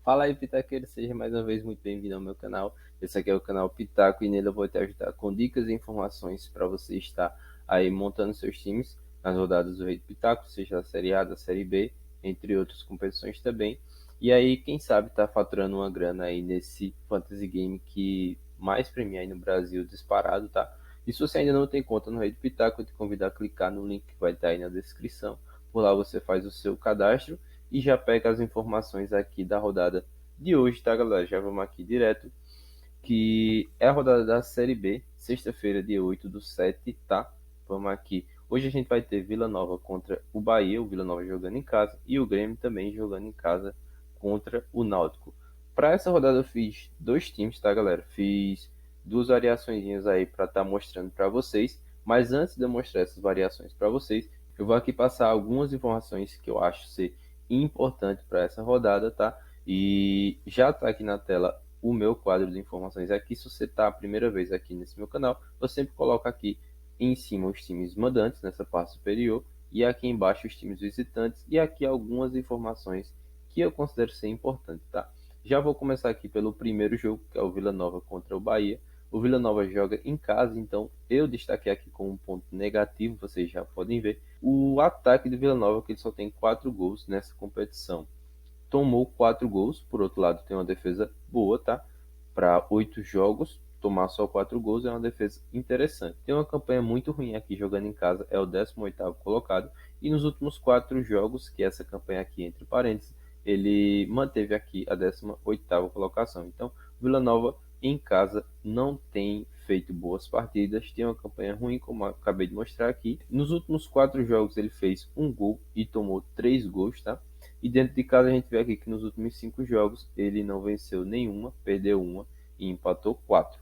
Fala aí, Pitaqueiro, seja mais uma vez muito bem-vindo ao meu canal. Esse aqui é o canal Pitaco e nele eu vou te ajudar com dicas e informações para você estar aí montando seus times nas rodadas do Rei do Pitaco, seja da Série A, da Série B, entre outras competições também. E aí, quem sabe, tá faturando uma grana aí nesse fantasy game que mais premia aí no Brasil disparado, tá? E se você ainda não tem conta no Rei do Pitaco, eu te convido a clicar no link que vai estar aí na descrição. Por lá você faz o seu cadastro e já pega as informações aqui da rodada de hoje, tá, galera? Já vamos aqui direto, que é a rodada da Série B, sexta-feira, dia 8 do 7, tá? Vamos aqui. Hoje a gente vai ter Vila Nova contra o Bahia, o Vila Nova jogando em casa, e o Grêmio também jogando em casa contra o Náutico. Para essa rodada eu fiz dois times, tá, galera? Fiz duas variações aí para estar mostrando para vocês, mas antes de eu mostrar essas variações para vocês, eu vou aqui passar algumas informações que eu acho ser importante para essa rodada, tá? E já está aqui na tela o meu quadro de informações aqui. Se você está a primeira vez aqui nesse meu canal, eu sempre coloco aqui em cima os times mandantes, nessa parte superior, e aqui embaixo os times visitantes, e aqui algumas informações que eu considero ser importantes, tá? Já vou começar aqui pelo primeiro jogo, que é o Vila Nova contra o Bahia. O Vila Nova joga em casa, então eu destaquei aqui como um ponto negativo, vocês já podem ver, o ataque do Vila Nova, que ele só tem 4 gols nessa competição. Tomou 4 gols, por outro lado tem uma defesa boa, tá? Para 8 jogos, tomar só 4 gols é uma defesa interessante. Tem uma campanha muito ruim aqui jogando em casa, é o 18º colocado, e nos últimos 4 jogos, que é essa campanha aqui entre parênteses, ele manteve aqui a 18ª colocação. Então, Vila Nova em casa não tem feito boas partidas, tem uma campanha ruim, como eu acabei de mostrar aqui. Nos últimos 4 jogos ele fez um gol e tomou 3 gols, tá? E dentro de casa a gente vê aqui que nos últimos 5 jogos ele não venceu nenhuma, perdeu uma e empatou 4.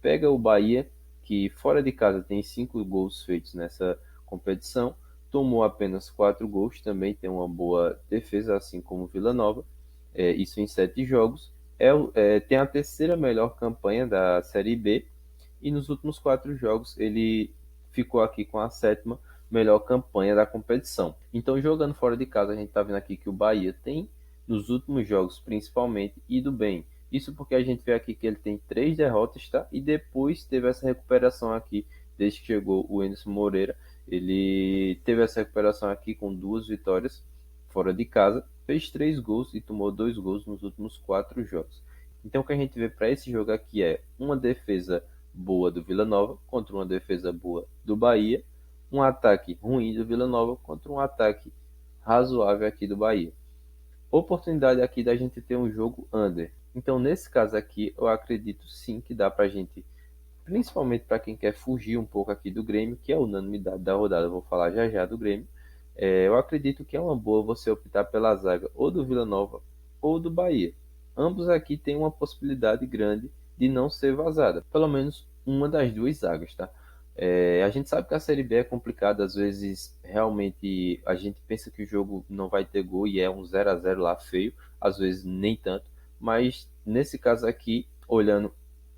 Pega o Bahia, que fora de casa tem 5 gols feitos nessa competição, tomou apenas 4 gols, também tem uma boa defesa, assim como o Vila Nova, isso em 7 jogos. Tem a terceira melhor campanha da Série B e nos últimos 4 jogos ele ficou aqui com a sétima melhor campanha da competição. Então, jogando fora de casa, a gente está vendo aqui que o Bahia tem, nos últimos jogos principalmente, ido bem. Isso porque a gente vê aqui que ele tem 3 derrotas, tá? E depois teve essa recuperação aqui, desde que chegou o Anderson Moreira. Ele teve essa recuperação aqui com 2 vitórias fora de casa, fez 3 gols e tomou 2 gols nos últimos 4 jogos. Então, o que a gente vê para esse jogo aqui é uma defesa boa do Vila Nova contra uma defesa boa do Bahia, um ataque ruim do Vila Nova contra um ataque razoável aqui do Bahia. Oportunidade aqui da gente ter um jogo under. Então, nesse caso aqui, eu acredito sim que dá para a gente, principalmente para quem quer fugir um pouco aqui do Grêmio, que é a unanimidade da rodada, eu vou falar já já do Grêmio. Eu acredito que é uma boa você optar pela zaga ou do Vila Nova ou do Bahia. Ambos aqui têm uma possibilidade grande de não ser vazada, pelo menos uma das duas zagas, tá? A gente sabe que a Série B é complicada, às vezes realmente a gente pensa que o jogo não vai ter gol e é um 0 a 0 lá feio, às vezes nem tanto, mas nesse caso aqui, olhando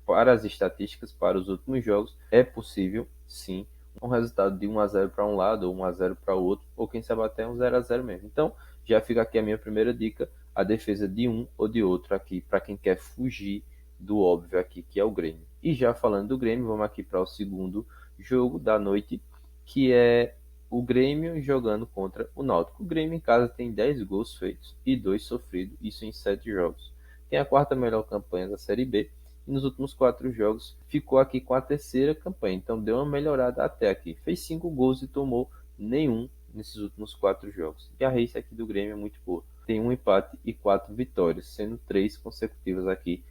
para as estatísticas, para os últimos jogos, é possível sim um resultado de 1 a 0 para um lado ou 1 a 0 para o outro, ou quem sabe até um 0 a 0 mesmo. Então, já fica aqui a minha primeira dica, a defesa de um ou de outro aqui, para quem quer fugir do óbvio aqui, que é o Grêmio. E já falando do Grêmio, vamos aqui para o segundo jogo da noite, que é o Grêmio jogando contra o Náutico. O Grêmio em casa tem 10 gols feitos e 2 sofridos, isso em 7 jogos. Tem a quarta melhor campanha da Série B e nos últimos 4 jogos ficou aqui com a terceira campanha, então deu uma melhorada até aqui. Fez 5 gols e tomou nenhum nesses últimos 4 jogos. E a race aqui do Grêmio é muito boa. Tem um empate e 4 vitórias, sendo 3 consecutivas aqui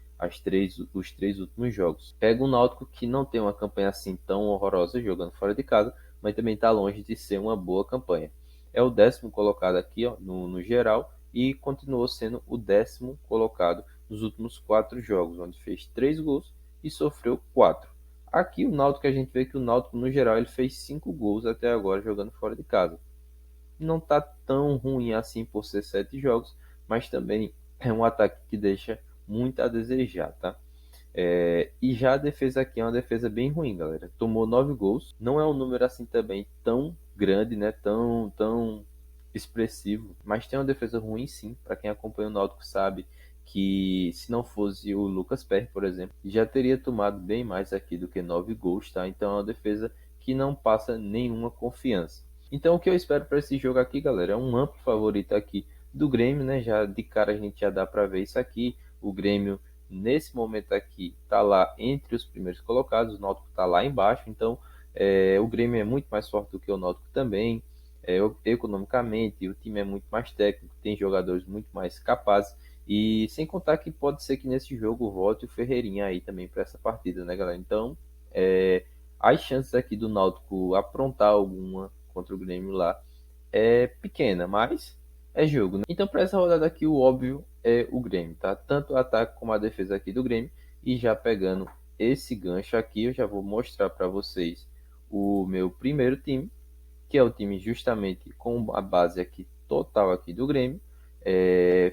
os 3 últimos jogos. Pega o Náutico, que não tem uma campanha assim tão horrorosa jogando fora de casa, mas também está longe de ser uma boa campanha. É o 10º colocado aqui ó, no geral e continuou sendo o 10º colocado nos últimos 4 jogos, onde fez 3 gols e sofreu 4. Aqui o Náutico, a gente vê que o Náutico no geral ele fez 5 gols até agora jogando fora de casa. Não está tão ruim assim por ser 7 jogos, mas também é um ataque que deixa muito a desejar, tá? E já a defesa aqui é uma defesa bem ruim, galera. Tomou 9 gols, não é um número assim também tão grande, né? Tão expressivo, mas tem uma defesa ruim sim. Para quem acompanha o Náutico sabe que se não fosse o Lucas Perry, por exemplo, já teria tomado bem mais aqui do que 9 gols, tá? Então é uma defesa que não passa nenhuma confiança. Então o que eu espero para esse jogo aqui, galera, é um amplo favorito aqui do Grêmio, né? Já de cara a gente já dá para ver isso aqui. O Grêmio nesse momento aqui tá lá entre os primeiros colocados, o Náutico tá lá embaixo, então o Grêmio é muito mais forte do que o Náutico também. Economicamente, o time é muito mais técnico, tem jogadores muito mais capazes. E sem contar que pode ser que nesse jogo volte o Ferreirinha aí também para essa partida, né, galera? Então, as chances aqui do Náutico aprontar alguma contra o Grêmio lá é pequena, mas é jogo, né? Então, para essa rodada aqui, o óbvio é o Grêmio, tá? Tanto o ataque como a defesa aqui do Grêmio. E já pegando esse gancho aqui, eu já vou mostrar para vocês o meu primeiro time, que é o time justamente com a base aqui total aqui do Grêmio.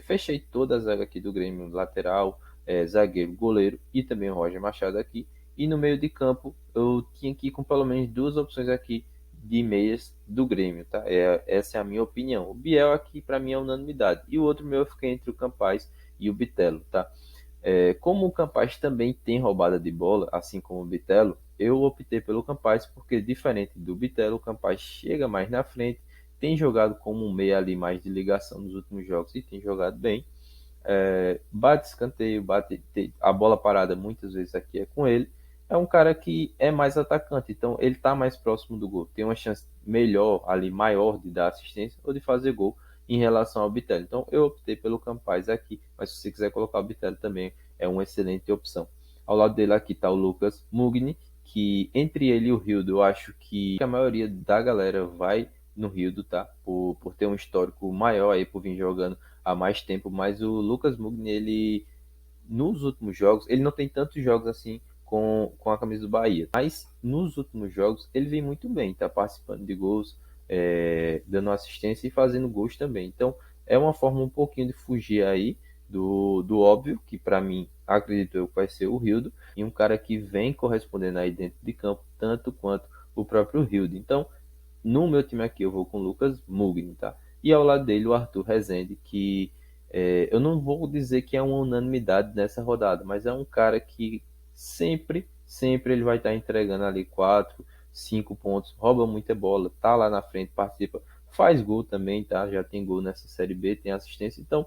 Fechei toda a zaga aqui do Grêmio, lateral, zagueiro, goleiro e também o Roger Machado aqui. E no meio de campo eu tinha que ir com pelo menos duas opções aqui de meias do Grêmio, tá? Essa é a minha opinião. O Biel aqui para mim é unanimidade. E o outro meu eu fiquei entre o Campaz e o Bitelo, tá? Como o Campaz também tem roubada de bola, assim como o Bitelo, eu optei pelo Campaz porque, diferente do Bitelo, o Campaz chega mais na frente, tem jogado como um meia ali mais de ligação nos últimos jogos e tem jogado bem. Bate escanteio, bate a bola parada muitas vezes aqui é com ele. É um cara que é mais atacante, então ele está mais próximo do gol, tem uma chance melhor ali, maior de dar assistência ou de fazer gol em relação ao Bitelo. Então eu optei pelo Campaz aqui, mas se você quiser colocar o Bitelo também é uma excelente opção. Ao lado dele aqui está o Lucas Mugni, que entre ele e o Rildo eu acho que a maioria da galera vai no Rildo, tá? Por ter um histórico maior aí, por vir jogando há mais tempo, mas o Lucas Mugni, ele nos últimos jogos, ele não tem tantos jogos assim com a camisa do Bahia, mas nos últimos jogos ele vem muito bem, tá participando de gols, dando assistência e fazendo gols também. Então é uma forma um pouquinho de fugir aí do óbvio, que para mim acredito eu que vai ser o Rildo, e um cara que vem correspondendo aí dentro de campo, tanto quanto o próprio Rildo. Então no meu time aqui eu vou com o Lucas Mugni, tá? E ao lado dele o Arthur Rezende, que eu não vou dizer que é uma unanimidade nessa rodada, mas é um cara que sempre ele vai estar entregando ali 4, 5 pontos, rouba muita bola, tá lá na frente, participa, faz gol também, tá? Já tem gol nessa Série B, tem assistência, então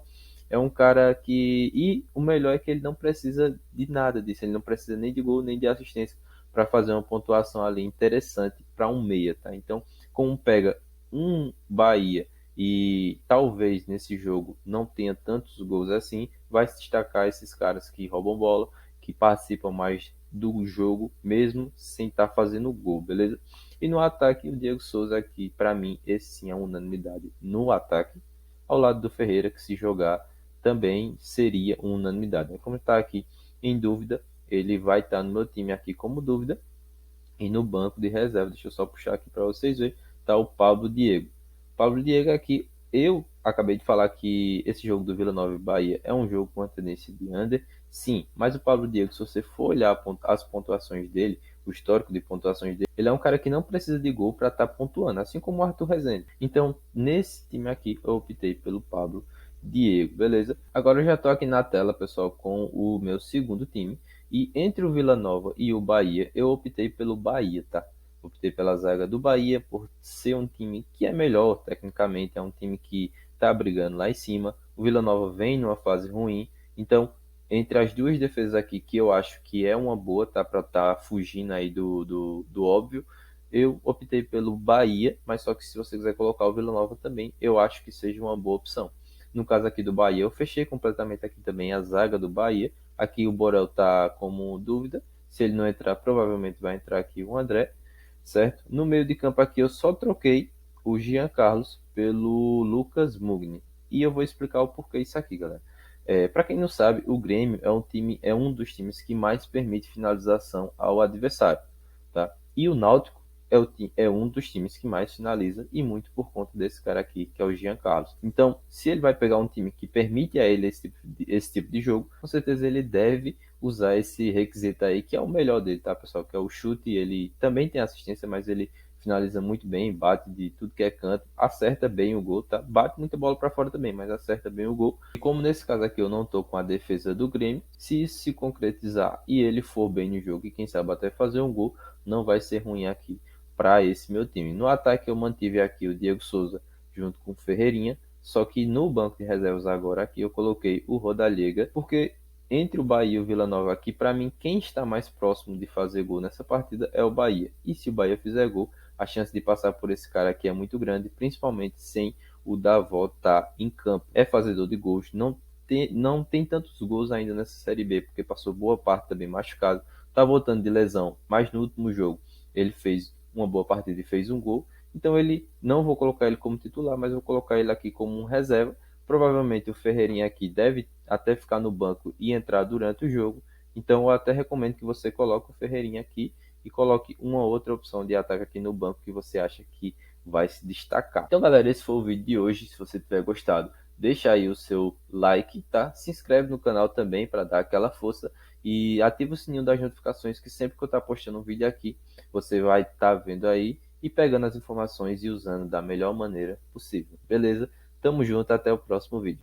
é um cara que... E o melhor é que ele não precisa de nada disso, ele não precisa nem de gol, nem de assistência para fazer uma pontuação ali interessante para um meia, tá? Então, como pega um Bahia e talvez nesse jogo não tenha tantos gols assim, vai se destacar esses caras que roubam bola, que participam mais do jogo, mesmo sem estar fazendo gol, beleza? E no ataque, o Diego Souza aqui, para mim, esse sim é uma unanimidade no ataque, ao lado do Ferreira, que se jogar também seria uma unanimidade. Como está aqui em dúvida, ele vai estar no meu time aqui como dúvida, e no banco de reserva, deixa eu só puxar aqui para vocês verem, tá o Pablo Diego. Pablo Diego aqui, eu acabei de falar que esse jogo do Vila Nova e Bahia é um jogo com a tendência de under, sim, mas o Pablo Diego, se você for olhar as pontuações dele, o histórico de pontuações dele, ele é um cara que não precisa de gol para estar pontuando, assim como o Arthur Rezende. Então, nesse time aqui, eu optei pelo Pablo Diego, beleza? Agora eu já tô aqui na tela, pessoal, com o meu segundo time. E entre o Vila Nova e o Bahia, eu optei pelo Bahia, tá? Optei pela zaga do Bahia por ser um time que é melhor tecnicamente, é um time que tá brigando lá em cima. O Vila Nova vem numa fase ruim, então entre as duas defesas aqui, que eu acho que é uma boa, tá? Para tá fugindo aí do óbvio, eu optei pelo Bahia, mas só que se você quiser colocar o Vila Nova também, eu acho que seja uma boa opção. No caso aqui do Bahia, eu fechei completamente aqui também a zaga do Bahia. Aqui o Borel tá como dúvida. Se ele não entrar, provavelmente vai entrar aqui o André, certo? No meio de campo aqui eu só troquei o Jean Carlos pelo Lucas Mugni. E eu vou explicar o porquê isso aqui, galera. Para quem não sabe, o Grêmio é um dos times que mais permite finalização ao adversário, tá? E o Náutico é um dos times que mais finaliza, e muito por conta desse cara aqui, que é o Jean Carlos. Então, se ele vai pegar um time que permite a ele esse tipo de jogo, com certeza ele deve usar esse requisito aí, que é o melhor dele, tá, pessoal? Que é o chute. Ele também tem assistência, mas ele finaliza muito bem, bate de tudo que é canto, acerta bem o gol, tá? Bate muita bola para fora também, mas acerta bem o gol. E como nesse caso aqui eu não tô com a defesa do Grêmio, se isso se concretizar e ele for bem no jogo e quem sabe até fazer um gol, não vai ser ruim aqui para esse meu time. No ataque eu mantive aqui o Diego Souza junto com o Ferreirinha, só que no banco de reservas agora aqui eu coloquei o Rodallega, porque entre o Bahia e o Vila Nova aqui, para mim, quem está mais próximo de fazer gol nessa partida é o Bahia. E se o Bahia fizer gol, a chance de passar por esse cara aqui é muito grande, principalmente sem o Davó estar em campo. É fazedor de gols, não tem tantos gols ainda nessa Série B, porque passou boa parte também machucado. Tá voltando de lesão, mas no último jogo ele fez uma boa partida e fez um gol. Então ele não vou colocar ele como titular, mas vou colocar ele aqui como um reserva. Provavelmente o Ferreirinha aqui deve até ficar no banco e entrar durante o jogo. Então eu até recomendo que você coloque o Ferreirinha aqui e coloque uma outra opção de ataque aqui no banco que você acha que vai se destacar. Então galera, esse foi o vídeo de hoje. Se você tiver gostado, deixa aí o seu like, tá? Se inscreve no canal também para dar aquela força e ativa o sininho das notificações que sempre que eu estar postando um vídeo aqui, você vai estar vendo aí e pegando as informações e usando da melhor maneira possível, beleza? Tamo junto, até o próximo vídeo.